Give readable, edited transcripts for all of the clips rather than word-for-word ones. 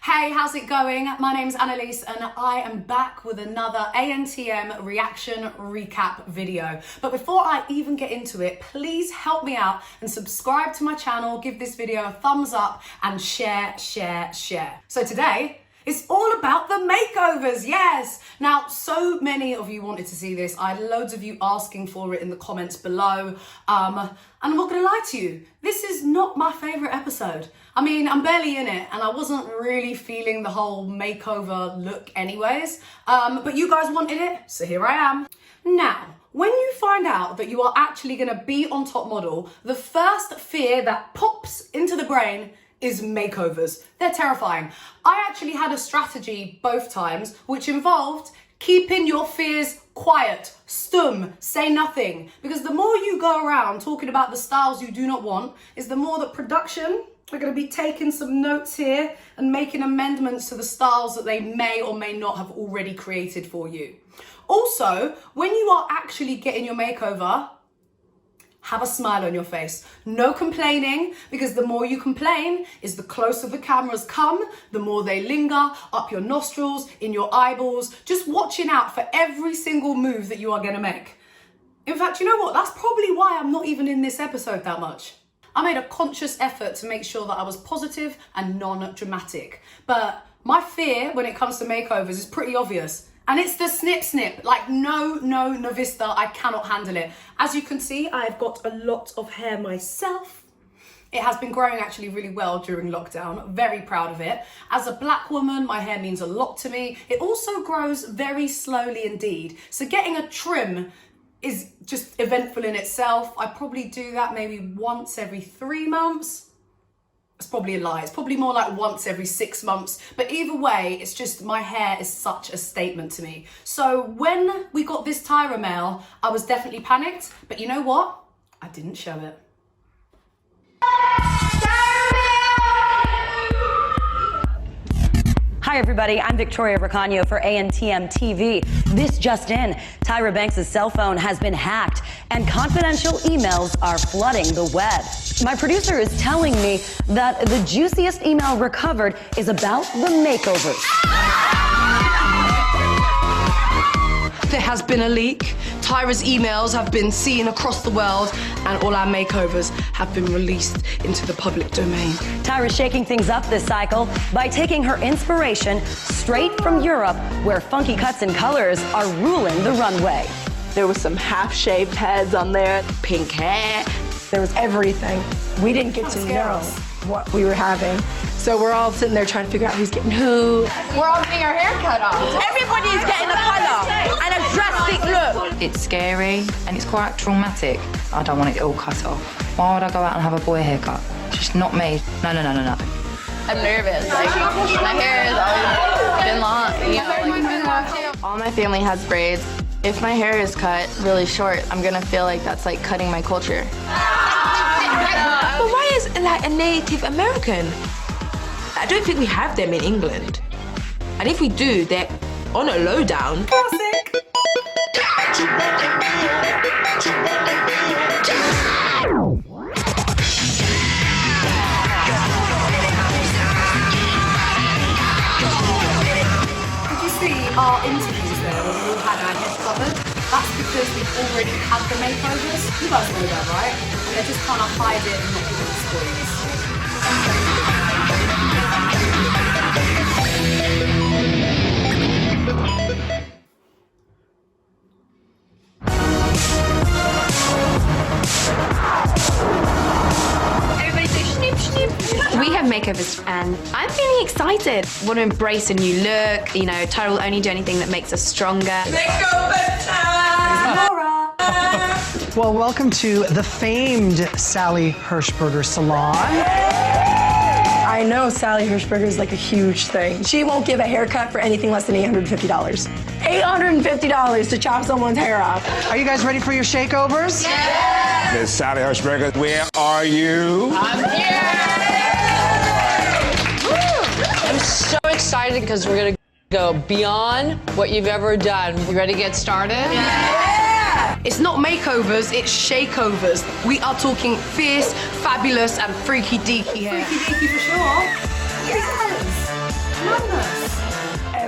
Hey, how's it going? My name's Annaliese and I am back with another ANTM reaction recap video. But before I even get into it, please help me out and subscribe to my channel, give this video a thumbs up and share. So today, it's all about the makeovers, yes! Now, so many of you wanted to see this. I had loads of you asking for it in the comments below. And I'm not gonna lie to you, this is not my favorite episode. I mean, I'm barely in it and I wasn't really feeling the whole makeover look anyways. But you guys wanted it, so here I am. Now, when you find out that you are actually gonna be on Top Model, the first fear that pops into the brain is makeovers. They're terrifying. I actually had a strategy both times, which involved keeping your fears quiet, stum, say nothing. Because the more you go around talking about the styles you do not want, is the more that production are going to be taking some notes here and making amendments to the styles that they may or may not have already created for you. Also, when you are actually getting your makeover, have a smile on your face. No complaining, because the more you complain is the closer the cameras come, the more they linger up your nostrils, in your eyeballs, just watching out for every single move that you are gonna make. In fact, you know what? That's probably why I'm not even in this episode that much. I made a conscious effort to make sure that I was positive and non-dramatic. But my fear when it comes to makeovers is pretty obvious. And it's the snip. Like, no, Novista, I cannot handle it. As you can see, I've got a lot of hair myself. It has been growing actually really well during lockdown. Very proud of it. As a black woman, my hair means a lot to me. It also grows very slowly indeed. So getting a trim is just eventful in itself. I probably do that maybe once every 3 months. It's probably a lie. It's probably more like once every 6 months. But either way, it's just my hair is such a statement to me. So when we got this Tyra mail, I was definitely panicked. But you know what? I didn't show it. Hi everybody, I'm Victoria Ricano for ANTM TV. This just in, Tyra Banks' cell phone has been hacked and confidential emails are flooding the web. My producer is telling me that the juiciest email recovered is about the makeovers. There has been a leak. Tyra's emails have been seen across the world and all our makeovers have been released into the public domain. Tyra's shaking things up this cycle by taking her inspiration straight from Europe, where funky cuts and colors are ruling the runway. There was some half-shaved heads on there, pink hair. There was everything. We didn't get to know what we were having. So we're all sitting there trying to figure out who's getting who. We're all getting our hair cut off. Everybody's getting a color and a drastic look. It's scary and it's quite traumatic. I don't want it all cut off. Why would I go out and have a boy haircut? Just not me. No. I'm nervous. Like, my hair has always been long. You know, All my family has braids. If my hair is cut really short, I'm gonna feel like that's like cutting my culture. But why is like a Native American? I don't think we have them in England. And if we do, they're on a lowdown. Classic. Did you see our interviews there when we all had our heads covered? That's because we've already had the makeovers. You guys know that, right? And they're just trying to hide it and not give it spoilers. We have makeovers and I'm feeling excited. Want to embrace a new look. You know, Tyra will only do anything that makes us stronger. Makeover time! Well, welcome to the famed Sally Hirschberger Salon. I know Sally Hirschberger is like a huge thing. She won't give a haircut for anything less than $850. $850 to chop someone's hair off. Are you guys ready for your shakeovers? Yeah! Miss Sally Hirschberger, where are you? I'm here. I'm so excited because we're gonna go beyond what you've ever done. You ready to get started? Yeah! It's not makeovers, it's shakeovers. We are talking fierce, fabulous, and freaky deaky hair. Freaky deaky for sure. Yes.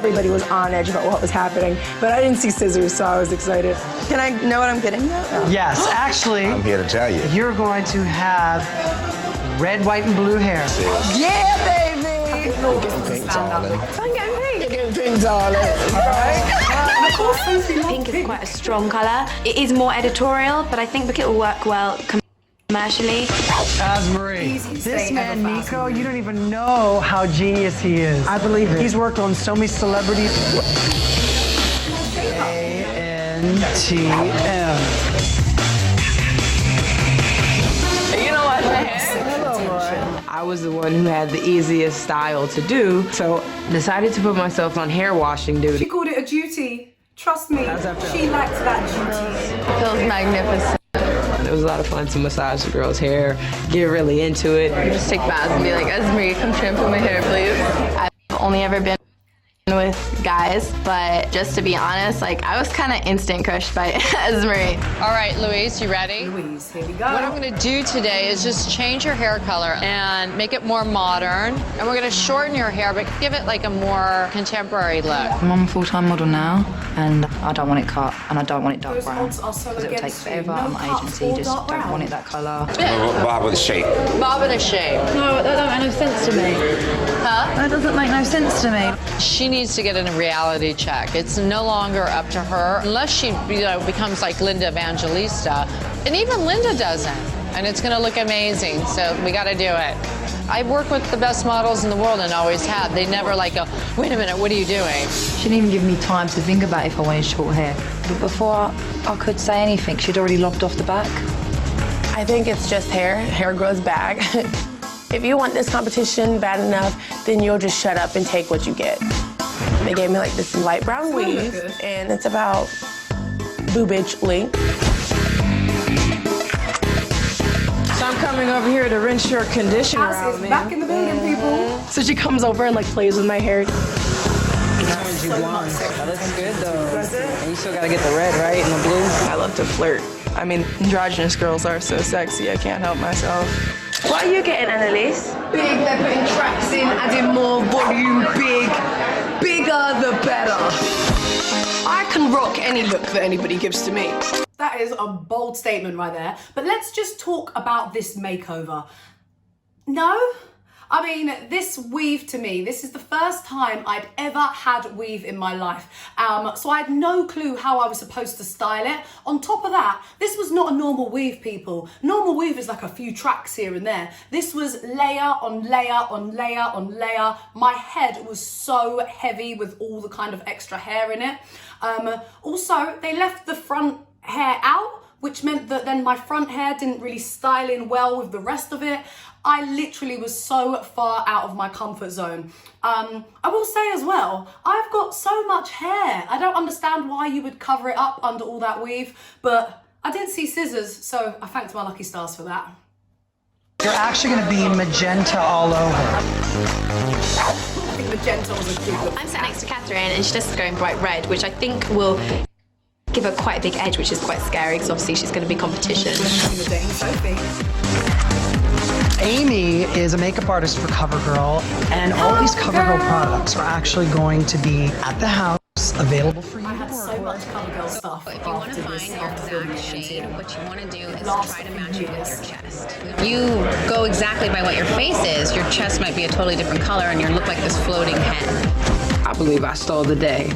everybody was on edge about what was happening, but I didn't see scissors, so I was excited. Can I know what I'm getting now? Yes, actually, I'm here to tell you. you're going to have red, white, and blue hair. Yeah, baby! You're getting pink, darling. I'm getting pink. You're getting pink, darling. Pink is quite a strong colour. It is more editorial, but I think because it will work well commercially. Asmarie, this man, Nico, you don't even know how genius he is. I believe it. He's worked on so many celebrities. ANTM. You know what, I was the one who had the easiest style to do, so decided to put myself on hair washing duty. She called it a duty. Trust me, she liked that duty. Feels magnificent. It was a lot of fun to massage the girl's hair, get really into it. You just take baths and be like, Esme, come shampoo my hair, please. I've only ever been with guys, but just to be honest, like I was kind of instant crushed by Esme. All right, Louise, you ready? Louise, here we go. What I'm going to do today is just change your hair color and make it more modern. And we're going to shorten your hair, but give it like a more contemporary look. I'm a full-time model now, and I don't want it cut, and I don't want it dark Those brown. odds are so Because it will take against you. forever. No I'm cuts agency, or just dark don't brown. want it that colour. Bob with a shape. Bob in a shape. No, that don't make no sense to me. Huh? That doesn't make no sense to me. She needs to get in a reality check. It's no longer up to her unless she, becomes like Linda Evangelista. And even Linda doesn't. And it's going to look amazing. So we got to do it. I work with the best models in the world and always have. They never like go, wait a minute, what are you doing? She didn't even give me time to think about if I wanted short hair. But before I could say anything, she'd already lopped off the back. I think it's just hair. Hair grows back. If you want this competition bad enough, then you'll just shut up and take what you get. They gave me like this light brown weave, and it's about boobage length. So I'm coming over here to rinse your conditioner out, Is man. back in the building, people. So she comes over and like plays with my hair. That looks good though. And you still gotta get the red, right, and the blue. I love to flirt. I mean, androgynous girls are so sexy, I can't help myself. What are you getting, Annaliese? Big, they're putting tracks in, adding more volume, big. Bigger the better. I can rock any look that anybody gives to me. That is a bold statement right there. But let's just talk about this makeover. No? I mean, this weave to me, this is the first time I'd ever had weave in my life. So I had no clue how I was supposed to style it. On top of that, this was not a normal weave, people. Normal weave is like a few tracks here and there. This was layer on layer on layer on layer. My head was so heavy with all the kind of extra hair in it. Also, they left the front hair out, which meant that then my front hair didn't really style in well with the rest of it. I literally was so far out of my comfort zone. I will say as well, I've got so much hair. I don't understand why you would cover it up under all that weave, but I didn't see scissors, so I thanked my lucky stars for that. You're actually going to be magenta all over. I think magenta was a cute look. I'm sat next to Catherine and she's just going bright red, which I think will give her quite a big edge, which is quite scary because obviously she's going to be competition. Amy is a makeup artist for CoverGirl, and all these CoverGirl products are actually going to be at the house, available for you. I had so much CoverGirl stuff. If you want to find your exact shade, what you want to do is try to match it with your chest. You go exactly by what your face is. Your chest might be a totally different color, and you look like this floating head. I believe I stole the day,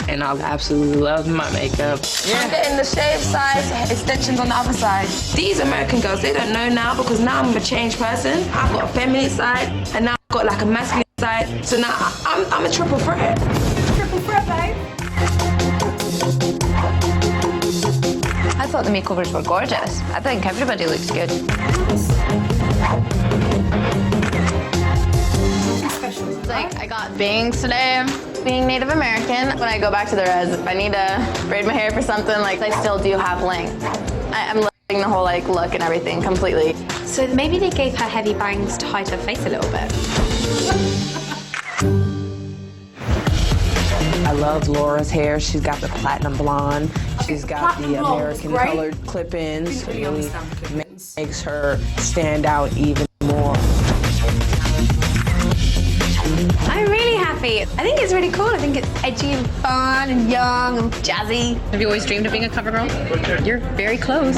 and I absolutely love my makeup. I'm getting the shave size, extensions on the other side. These American girls, they don't know now because now I'm a changed person. I've got a feminine side, and now I've got like a masculine side. So now I'm a triple threat. Triple threat, babe. I thought the makeovers were gorgeous. I think everybody looks good. Like, I got bangs today. Being Native American, when I go back to the res, if I need to braid my hair for something, like, I still do have length. I'm loving the whole, like, look and everything completely. So maybe they gave her heavy bangs to hide her face a little bit. I love Laura's hair. She's got the platinum blonde. She's got the American colored clip-ins. It really makes her stand out even more. I'm really happy outfit. I think it's really cool. I think it's edgy and fun and young and jazzy. Have you always dreamed of being a cover girl? You're very close.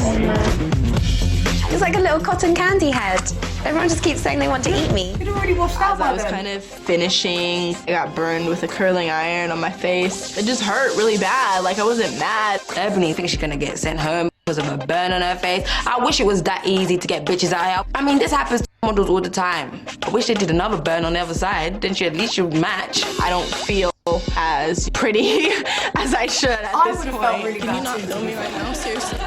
It's like a little cotton candy head. Everyone just keeps saying they want to eat me. You'd already washed out by I was then. kind of finishing. I got burned with a curling iron on my face. It just hurt really bad. Like, I wasn't mad. Ebony thinks she's gonna get sent home because of a burn on her face. I wish it was that easy to get bitches out here. I mean, this happens to models all the time. I wish they did another burn on the other side. Then at least you'd match. I don't feel as pretty as I should at I this would have point. felt really Can you bad not too. film me right now? Seriously.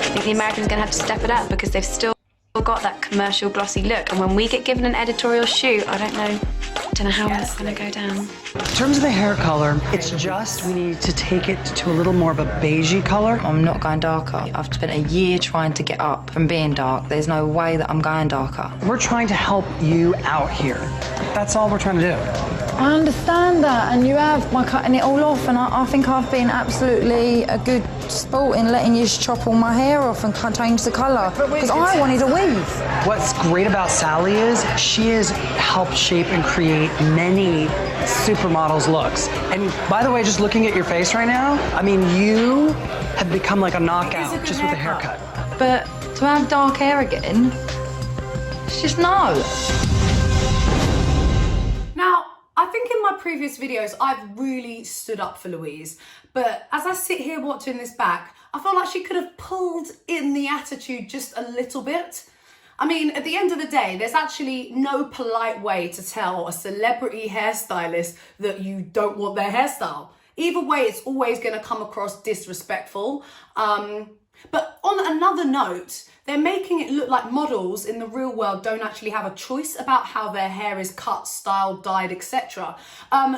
I think the Americans are going to have to step it up because they've still got that commercial glossy look. And when we get given an editorial shoot, I don't know how that's going to go down. In terms of the hair color, it's just we need to take it to a little more of a beigey color. I'm not going darker. I've spent a year trying to get up from being dark. There's no way that I'm going darker. We're trying to help you out here. That's all we're trying to do. I understand that, and you have by cutting it all off, and I think I've been absolutely a good sport in letting you chop all my hair off and change the colour, because I wanted a weave. What's great about Sally is she has helped shape and create many supermodels looks. And by the way, just looking at your face right now, I mean, you have become like a knockout just with a haircut. But to have dark hair again, it's just no. Now, I think in my previous videos, I've really stood up for Louise. But as I sit here watching this back, I feel like she could have pulled in the attitude just a little bit. I mean, at the end of the day, there's actually no polite way to tell a celebrity hairstylist that you don't want their hairstyle. Either way, it's always going to come across disrespectful. But on another note, they're making it look like models in the real world don't actually have a choice about how their hair is cut, styled, dyed, etc.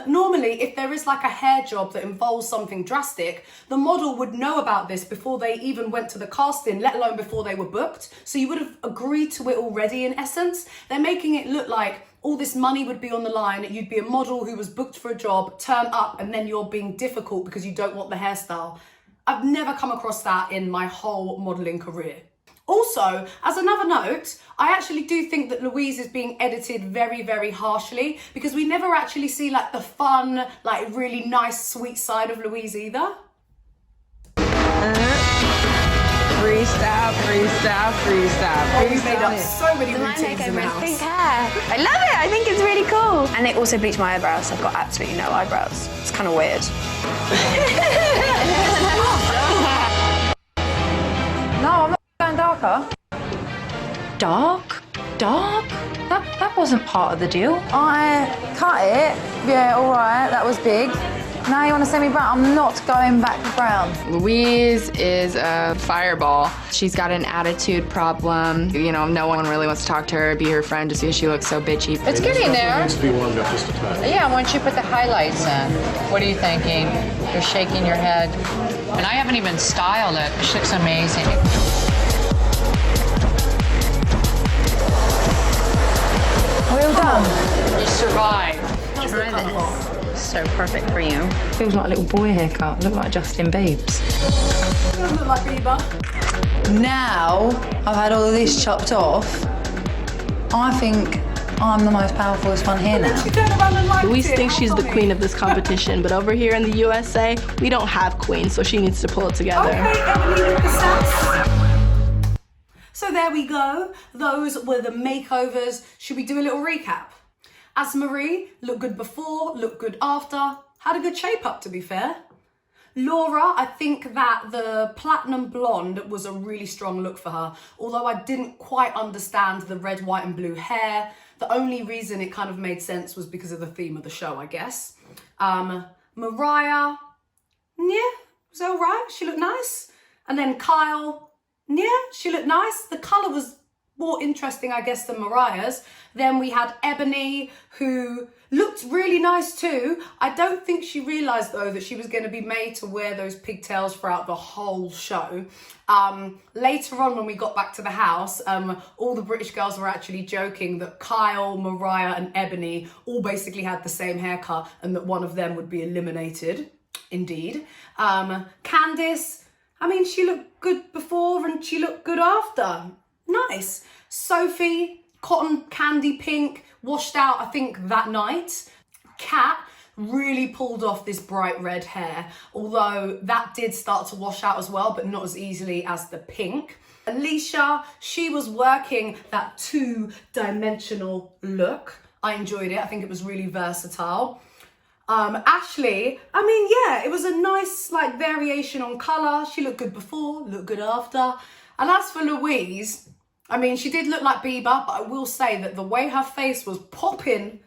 Normally, if there is like a hair job that involves something drastic, the model would know about this before they even went to the casting, let alone before they were booked. So you would have agreed to it already in essence. They're making it look like all this money would be on the line, you'd be a model who was booked for a job, turn up, and then you're being difficult because you don't want the hairstyle. I've never come across that in my whole modelling career. Also, as another note, I actually do think that Louise is being edited very, very harshly because we never actually see like the fun, like really nice, sweet side of Louise either. Freestyle, freestyle, freestyle. Oh, we made up so many My routines in the makeover is house. pink hair. I love it. I think it's really cool. And they also bleach my eyebrows, so I've got absolutely no eyebrows. It's kind of weird. No, I'm not going darker. Dark? Dark? That wasn't part of the deal. I cut it. Yeah, all right, that was big. Now you want to send me brown? I'm not going back to brown. Louise is a fireball. She's got an attitude problem. You know, no one really wants to talk to her, be her friend, just because she looks so bitchy. It's getting there. Needs to be warmed up just a touch. Yeah, once you put the highlights in. What are you thinking? You're shaking your head. And I haven't even styled it. She looks amazing. Well done. You survived. Try this. So perfect for you. Feels like a little boy haircut. Look like Justin Bieber's. Doesn't look like Bieber. Now I've had all of this chopped off, I think I'm the most powerful one here now. She turned around and liked Louise it. thinks How she's the funny. queen of this competition, but over here in the USA, we don't have queens, so she needs to pull it together. Okay, Emily with the sass. So there we go. Those were the makeovers. Should we do a little recap? As Marie, looked good before, looked good after. Had a good shape up, to be fair. Laura, I think that the platinum blonde was a really strong look for her. Although I didn't quite understand the red, white and blue hair. The only reason it kind of made sense was because of the theme of the show, I guess. Mariah, yeah, was all right. She looked nice. And then Kyle, yeah, she looked nice. The colour was more interesting, I guess, than Mariah's. Then we had Ebony, who looked really nice too. I don't think she realised, though, that she was going to be made to wear those pigtails throughout the whole show. Later on, when we got back to the house, all the British girls were actually joking that Kyle, Mariah and Ebony all basically had the same haircut and that one of them would be eliminated. Indeed. Candice, I mean, she looked good before and she looked good after. Nice. Sophie, cotton candy pink, washed out, I think, that night. Kat really pulled off this bright red hair, although that did start to wash out as well, but not as easily as the pink. Alicia, she was working that two-dimensional look. I enjoyed it. I think it was really versatile. Ashley, I mean, yeah, it was a nice like variation on colour. She looked good before, looked good after. And as for Louise, I mean, she did look like Bieber, but I will say that the way her face was popping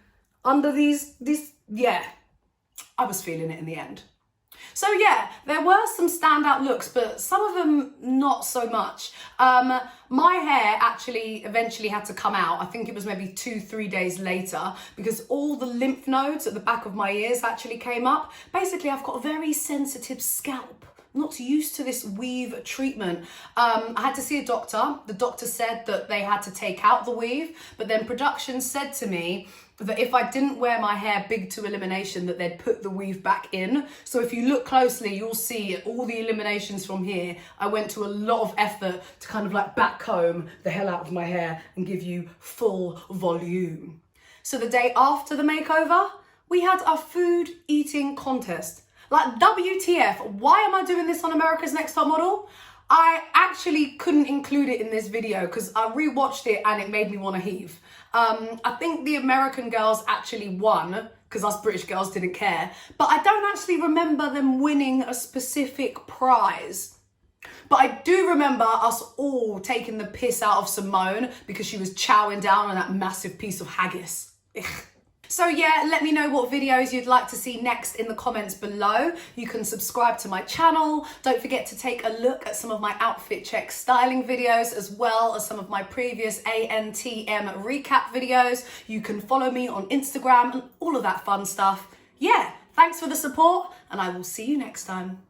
under these, yeah, I was feeling it in the end. So yeah, there were some standout looks, but some of them not so much. My hair actually eventually had to come out. I think it was maybe 2-3 days later because all the lymph nodes at the back of my ears actually came up. Basically, I've got a very sensitive scalp. I'm not used to this weave treatment. I had to see a doctor. The doctor said that they had to take out the weave, but then production said to me that if I didn't wear my hair big to elimination, that they'd put the weave back in. So if you look closely, you'll see all the eliminations from here. I went to a lot of effort to kind of like back comb the hell out of my hair and give you full volume. So the day after the makeover, we had our food eating contest. Like, WTF, why am I doing this on America's Next Top Model? I actually couldn't include it in this video because I rewatched it and it made me want to heave. I think the American girls actually won because us British girls didn't care, but I don't actually remember them winning a specific prize. But I do remember us all taking the piss out of Simone because she was chowing down on that massive piece of haggis. Ugh. So yeah, let me know what videos you'd like to see next in the comments below. You can subscribe to my channel. Don't forget to take a look at some of my outfit check styling videos as well as some of my previous ANTM recap videos. You can follow me on Instagram and all of that fun stuff. Yeah, thanks for the support and I will see you next time.